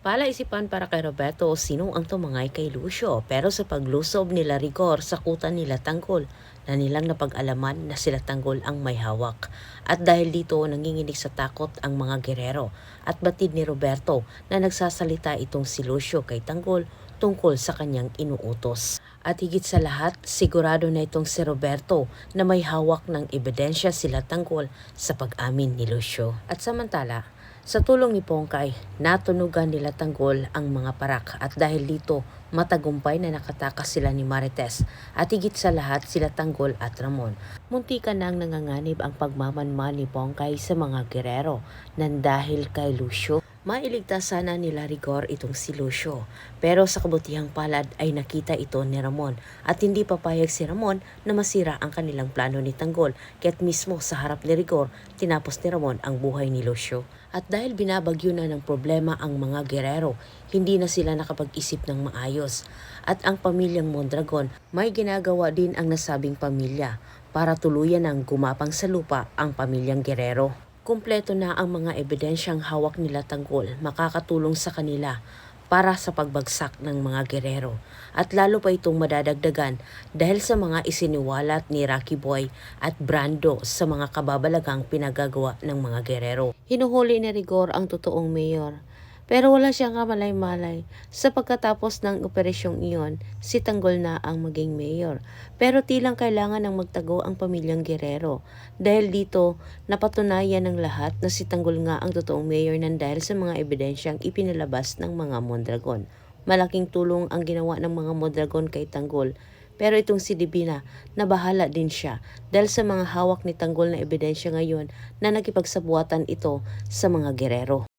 Palaisipan para kay Roberto sino ang tumangay kay Lucio, pero sa paglusob nila Rigor sa kutan nila Tanggol na nilang napag-alaman na sila Tanggol ang may hawak. At dahil dito nanginginig sa takot ang mga gerero at batid ni Roberto na nagsasalita itong si Lucio kay Tanggol tungkol sa kanyang inuutos. At higit sa lahat, sigurado na itong si Roberto na may hawak ng ebidensya sila Tanggol sa pag-amin ni Lucio. At samantala, sa tulong ni Pongkay, natunugan nila Tanggol ang mga parak at dahil dito matagumpay na nakatakas sila ni Marites at higit sa lahat sila Tanggol at Ramon. Muntikan na ang nanganganib ang pagmamanman ni Pongkay sa mga gerero nang dahil kay Lucio. Mailigtas sana nila Rigor itong si Lucio, pero sa kabutihang palad ay nakita ito ni Ramon at hindi papayag si Ramon na masira ang kanilang plano ni Tanggol, kaya't mismo sa harap ni Rigor tinapos ni Ramon ang buhay ni Lucio. At dahil binabagyo na ng problema ang mga gerero, hindi na sila nakapag-isip ng maayos. At ang pamilyang Mondragon, may ginagawa din ang nasabing pamilya para tuluyan ng gumapang sa lupa ang pamilyang gerero. Kumpleto na ang mga ebidensyang hawak nila Tanggol, makakatulong sa kanila para sa pagbagsak ng mga gerero. At lalo pa itong madadagdagan dahil sa mga isiniwalat ni Rocky Boy at Brando sa mga kababalagang pinagagawa ng mga gerero. Hinuhuli ni Rigor ang totoong mayor, pero wala siyang kamalay-malay. Sa pagkatapos ng operasyong iyon, si Tanggol na ang maging mayor. Pero tilang kailangan ng magtago ang pamilyang gerero. Dahil dito, napatunayan ng lahat na si Tanggol nga ang totoong mayor nang dahil sa mga ebidensyang ipinalabas ng mga Mondragon. Malaking tulong ang ginawa ng mga Mondragon kay Tanggol. Pero itong si Divina, nabahala din siya dahil sa mga hawak ni Tanggol na ebidensya ngayon na nakipagsabuatan ito sa mga gerero.